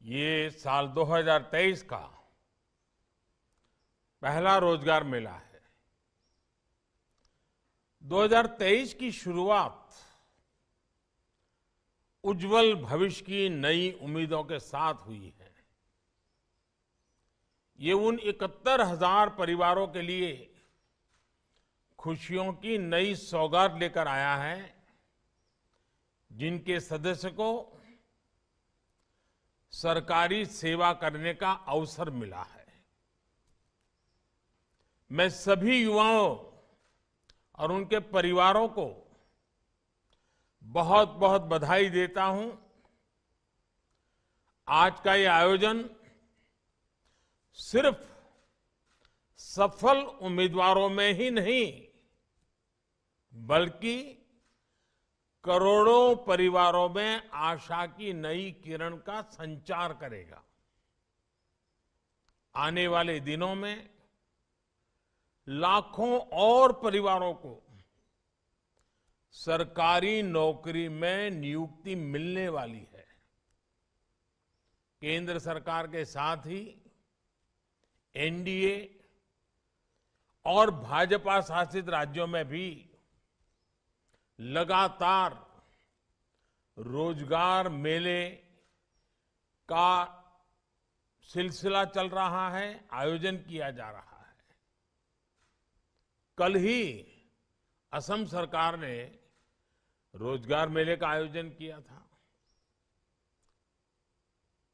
ये साल 2023 का पहला रोजगार मेला है। 2023 की शुरुआत उज्जवल भविष्य की नई उम्मीदों के साथ हुई है। ये उन 71,000 परिवारों के लिए खुशियों की नई सौगात लेकर आया है, जिनके सदस्य को सरकारी सेवा करने का अवसर मिला है। मैं सभी युवाओं और उनके परिवारों को बहुत बहुत बधाई देता हूं। आज का ये आयोजन सिर्फ सफल उम्मीदवारों में ही नहीं, बल्कि करोड़ों परिवारों में आशा की नई किरण का संचार करेगा। आने वाले दिनों में लाखों और परिवारों को सरकारी नौकरी में नियुक्ति मिलने वाली है। केंद्र सरकार के साथ ही एनडीए और भाजपा शासित राज्यों में भी लगातार रोजगार मेले का सिलसिला चल रहा है, आयोजन किया जा रहा है। कल ही असम सरकार ने रोजगार मेले का आयोजन किया था।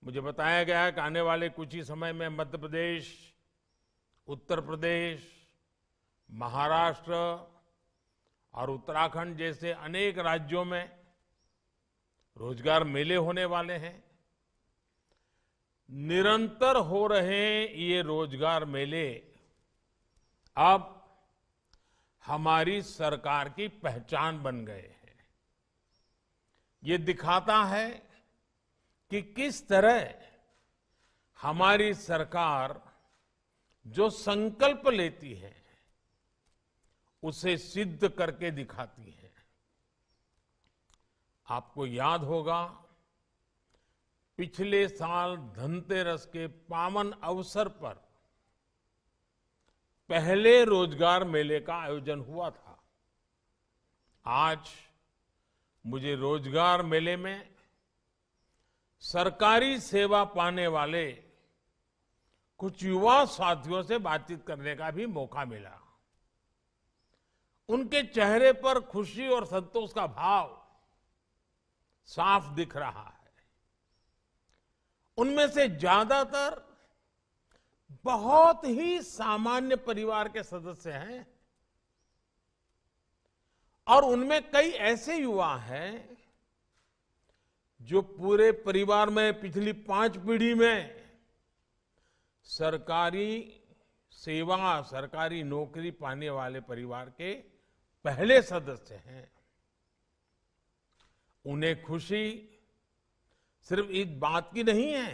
मुझे बताया गया है कि आने वाले कुछ ही समय में मध्य प्रदेश, उत्तर प्रदेश, महाराष्ट्र और उत्तराखंड जैसे अनेक राज्यों में रोजगार मेले होने वाले हैं। निरंतर हो रहे ये रोजगार मेले अब हमारी सरकार की पहचान बन गए हैं। ये दिखाता है कि किस तरह हमारी सरकार जो संकल्प लेती है उसे सिद्ध करके दिखाती है। आपको याद होगा, पिछले साल धनतेरस के पावन अवसर पर पहले रोजगार मेले का आयोजन हुआ था। आज मुझे रोजगार मेले में सरकारी सेवा पाने वाले कुछ युवा साथियों से बातचीत करने का भी मौका मिला। उनके चेहरे पर खुशी और संतोष का भाव साफ दिख रहा है। उनमें से ज्यादातर बहुत ही सामान्य परिवार के सदस्य हैं और उनमें कई ऐसे युवा हैं जो पूरे परिवार में पिछली 5 पीढ़ी में सरकारी सेवा, सरकारी नौकरी पाने वाले परिवार के पहले सदस्य हैं। उन्हें खुशी सिर्फ इस बात की नहीं है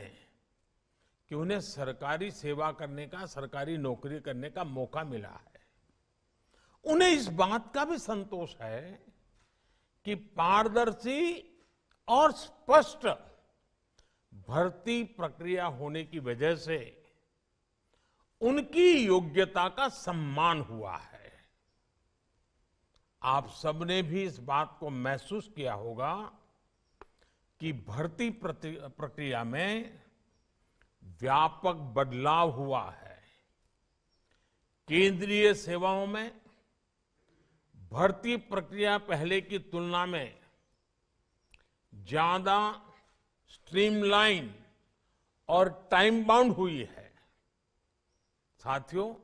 कि उन्हें सरकारी सेवा करने का, सरकारी नौकरी करने का मौका मिला है। उन्हें इस बात का भी संतोष है कि पारदर्शी और स्पष्ट भर्ती प्रक्रिया होने की वजह से उनकी योग्यता का सम्मान हुआ है। आप सबने भी इस बात को महसूस किया होगा कि भर्ती प्रक्रिया में व्यापक बदलाव हुआ है। केंद्रीय सेवाओं में भर्ती प्रक्रिया पहले की तुलना में ज्यादा स्ट्रीमलाइन और टाइम बाउंड हुई है। साथियों,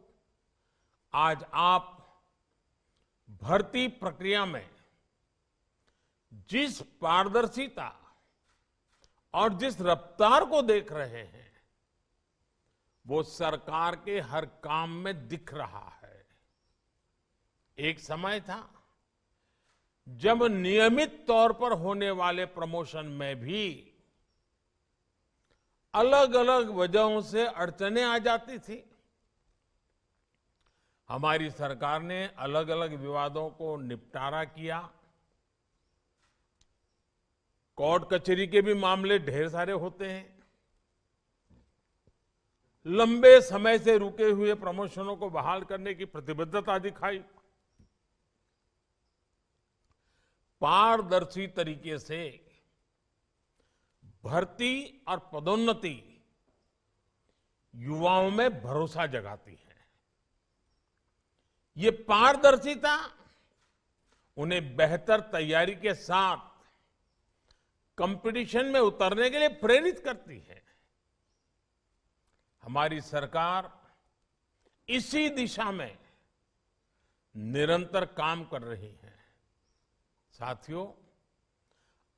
आज आप भर्ती प्रक्रिया में जिस पारदर्शिता और जिस रफ्तार को देख रहे हैं, वो सरकार के हर काम में दिख रहा है। एक समय था जब नियमित तौर पर होने वाले प्रमोशन में भी अलग अलग वजहों से अड़चनें आ जाती थी। हमारी सरकार ने अलग अलग विवादों को निपटारा किया। कोर्ट कचहरी के भी मामले ढेर सारे होते हैं। लंबे समय से रुके हुए प्रमोशनों को बहाल करने की प्रतिबद्धता दिखाई। पारदर्शी तरीके से भर्ती और पदोन्नति युवाओं में भरोसा जगाती है। ये पारदर्शिता उन्हें बेहतर तैयारी के साथ कंपटीशन में उतरने के लिए प्रेरित करती है। हमारी सरकार इसी दिशा में निरंतर काम कर रही है। साथियों,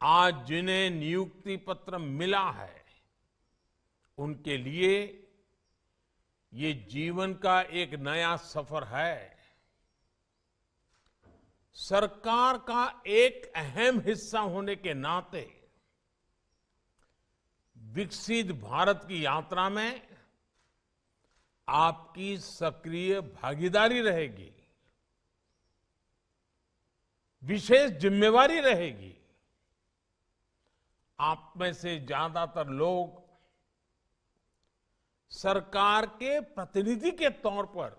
आज जिन्हें नियुक्ति पत्र मिला है, उनके लिए ये जीवन का एक नया सफर है। सरकार का एक अहम हिस्सा होने के नाते विकसित भारत की यात्रा में आपकी सक्रिय भागीदारी रहेगी, विशेष जिम्मेवारी रहेगी। आप में से ज्यादातर लोग सरकार के प्रतिनिधि के तौर पर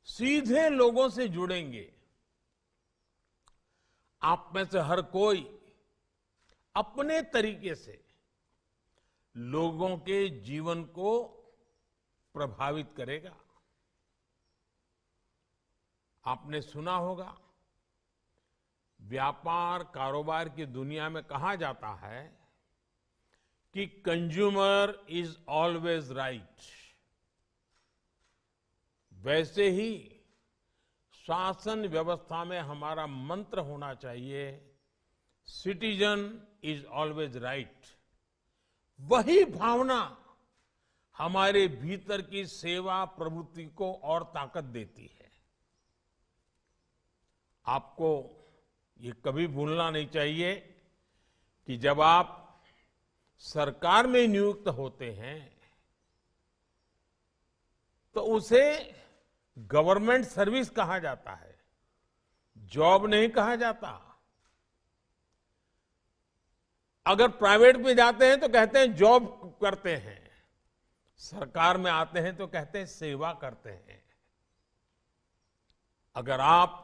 सीधे लोगों से जुड़ेंगे। आप में से हर कोई अपने तरीके से लोगों के जीवन को प्रभावित करेगा। आपने सुना होगा, व्यापार कारोबार की दुनिया में कहा जाता है कि कंज्यूमर इज ऑलवेज राइट। वैसे ही शासन व्यवस्था में हमारा मंत्र होना चाहिए, सिटीजन इज ऑलवेज राइट। वही भावना हमारे भीतर की सेवा प्रवृत्ति को और ताकत देती है। आपको ये कभी भूलना नहीं चाहिए कि जब आप सरकार में नियुक्त होते हैं तो उसे गवर्नमेंट सर्विस कहा जाता है, जॉब नहीं कहा जाता। अगर प्राइवेट में जाते हैं तो कहते हैं जॉब करते हैं, सरकार में आते हैं तो कहते हैं सेवा करते हैं। अगर आप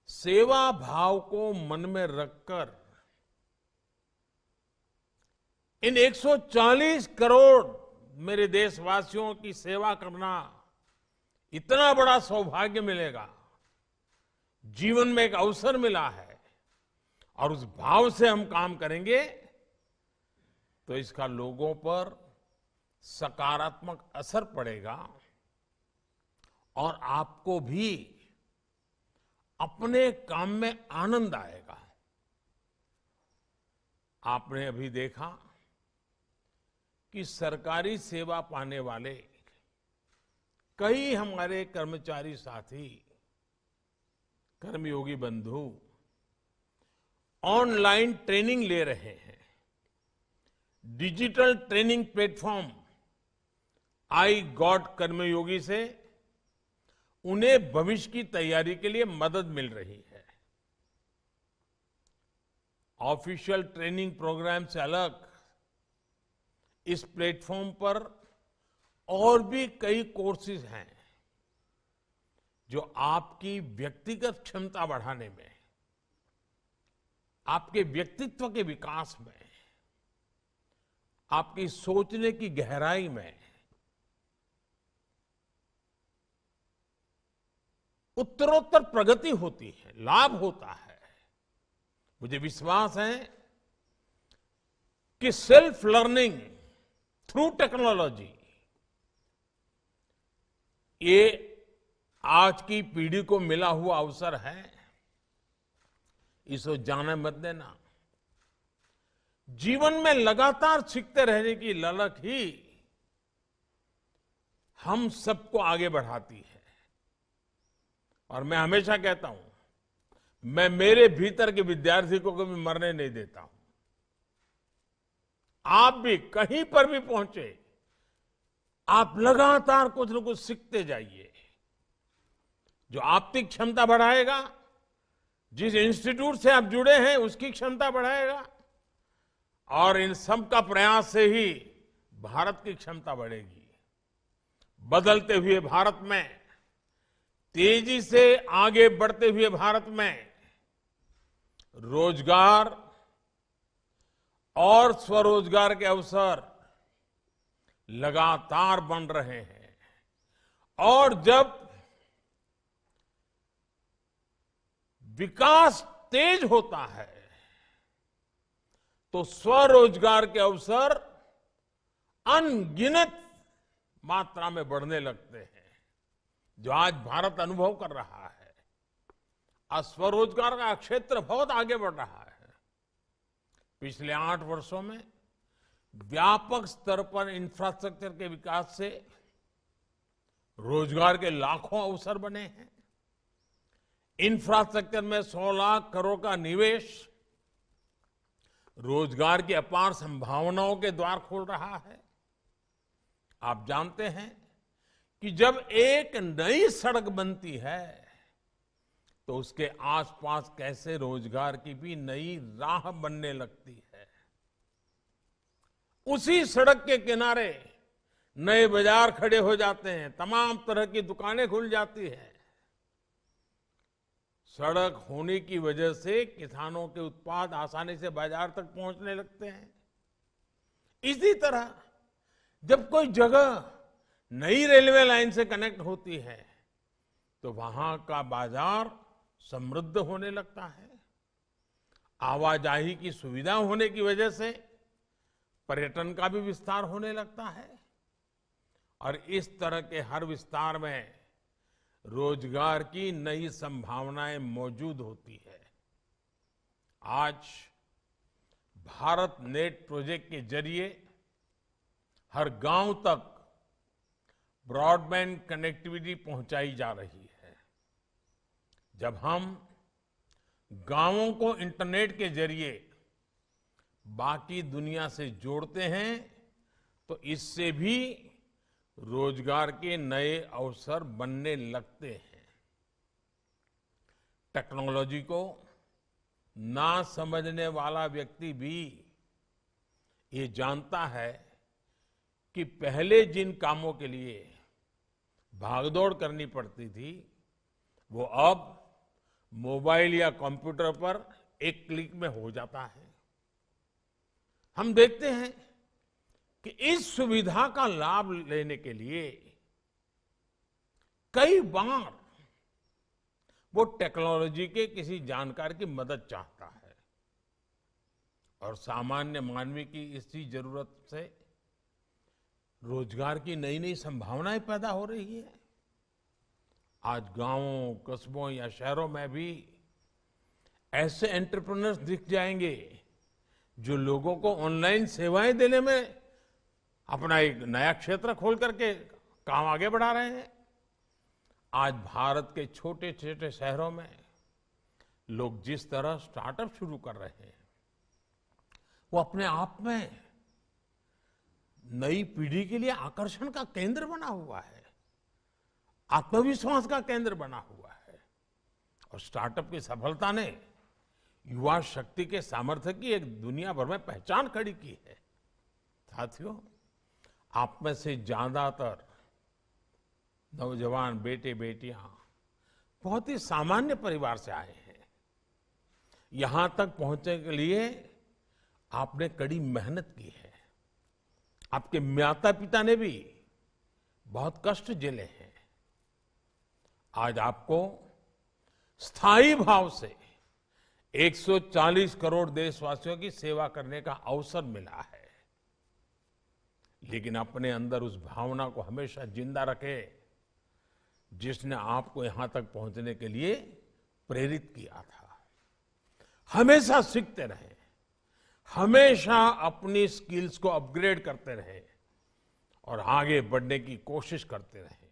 सेवा भाव को मन में रखकर इन 140 करोड़ मेरे देशवासियों की सेवा करना इतना बड़ा सौभाग्य मिलेगा, जीवन में एक अवसर मिला है, और उस भाव से हम काम करेंगे तो इसका लोगों पर सकारात्मक असर पड़ेगा और आपको भी अपने काम में आनंद आएगा। आपने अभी देखा कि सरकारी सेवा पाने वाले कई हमारे कर्मचारी साथी, कर्मयोगी बंधु ऑनलाइन ट्रेनिंग ले रहे हैं। Digital training platform I got Karmayogi से उन्हें भविष्य की तैयारी के लिए मदद मिल रही है। ऑफिशियल ट्रेनिंग प्रोग्राम से अलग इस प्लेटफॉर्म पर और भी कई कोर्सेज हैं जो आपकी व्यक्तिगत क्षमता बढ़ाने में, आपके व्यक्तित्व के विकास में, आपकी सोचने की गहराई में उत्तरोत्तर प्रगति होती है, लाभ होता है। मुझे विश्वास है कि सेल्फ लर्निंग थ्रू टेक्नोलॉजी ये आज की पीढ़ी को मिला हुआ अवसर है, इसको जाने मत देना। जीवन में लगातार सीखते रहने की ललक ही हम सबको आगे बढ़ाती है। और मैं हमेशा कहता हूं, मैं मेरे भीतर के विद्यार्थी को कभी मरने नहीं देता हूं। आप भी कहीं पर भी पहुंचे, आप लगातार कुछ न कुछ सीखते जाइए, जो आपकी क्षमता बढ़ाएगा, जिस इंस्टीट्यूट से आप जुड़े हैं उसकी क्षमता बढ़ाएगा, और इन सब का प्रयास से ही भारत की क्षमता बढ़ेगी। बदलते हुए भारत में, तेजी से आगे बढ़ते हुए भारत में रोजगार और स्वरोजगार के अवसर लगातार बन रहे हैं। और जब विकास तेज होता है तो स्वरोजगार के अवसर अनगिनत मात्रा में बढ़ने लगते हैं, जो आज भारत अनुभव कर रहा है। आज स्वरोजगार का क्षेत्र बहुत आगे बढ़ रहा है। पिछले 8 वर्षों में व्यापक स्तर पर इंफ्रास्ट्रक्चर के विकास से रोजगार के लाखों अवसर बने हैं। इंफ्रास्ट्रक्चर में 100 लाख करोड़ का निवेश रोजगार की अपार संभावनाओं के द्वार खोल रहा है। आप जानते हैं कि जब एक नई सड़क बनती है तो उसके आसपास कैसे रोजगार की भी नई राह बनने लगती है। उसी सड़क के किनारे नए बाजार खड़े हो जाते हैं, तमाम तरह की दुकानें खुल जाती हैं। सड़क होने की वजह से किसानों के उत्पाद आसानी से बाजार तक पहुंचने लगते हैं। इसी तरह जब कोई जगह नई रेलवे लाइन से कनेक्ट होती है तो वहां का बाजार समृद्ध होने लगता है। आवाजाही की सुविधा होने की वजह से पर्यटन का भी विस्तार होने लगता है। और इस तरह के हर विस्तार में रोजगार की नई संभावनाएं मौजूद होती है। आज भारत नेट प्रोजेक्ट के जरिए हर गांव तक ब्रॉडबैंड कनेक्टिविटी पहुंचाई जा रही है। जब हम गांवों को इंटरनेट के जरिए बाकी दुनिया से जोड़ते हैं तो इससे भी रोजगार के नए अवसर बनने लगते हैं। टेक्नोलॉजी को ना समझने वाला व्यक्ति भी ये जानता है कि पहले जिन कामों के लिए भागदौड़ करनी पड़ती थी वो अब मोबाइल या कंप्यूटर पर एक क्लिक में हो जाता है। हम देखते हैं कि इस सुविधा का लाभ लेने के लिए कई बार वो टेक्नोलॉजी के किसी जानकार की मदद चाहता है और सामान्य मानवी की इसी जरूरत से रोजगार की नई नई संभावनाएं पैदा हो रही है। आज गांवों, कस्बों या शहरों में भी ऐसे एंटरप्रेन्योर्स दिख जाएंगे जो लोगों को ऑनलाइन सेवाएं देने में अपना एक नया क्षेत्र खोल करके काम आगे बढ़ा रहे हैं। आज भारत के छोटे छोटे शहरों में लोग जिस तरह स्टार्टअप शुरू कर रहे हैं वो अपने आप में नई पीढ़ी के लिए आकर्षण का केंद्र बना हुआ है, आत्मविश्वास का केंद्र बना हुआ है। और स्टार्टअप की सफलता ने युवा शक्ति के सामर्थ्य की एक दुनिया भर में पहचान खड़ी की है। साथियों, आप में से ज्यादातर नौजवान बेटे बेटियां बहुत ही सामान्य परिवार से आए हैं। यहां तक पहुंचने के लिए आपने कड़ी मेहनत की है। आपके माता पिता ने भी बहुत कष्ट झेले हैं। आज आपको स्थायी भाव से 140 करोड़ देशवासियों की सेवा करने का अवसर मिला है। लेकिन अपने अंदर उस भावना को हमेशा जिंदा रखे जिसने आपको यहां तक पहुंचने के लिए प्रेरित किया था। हमेशा सीखते रहे, हमेशा अपनी स्किल्स को अपग्रेड करते रहे और आगे बढ़ने की कोशिश करते रहे।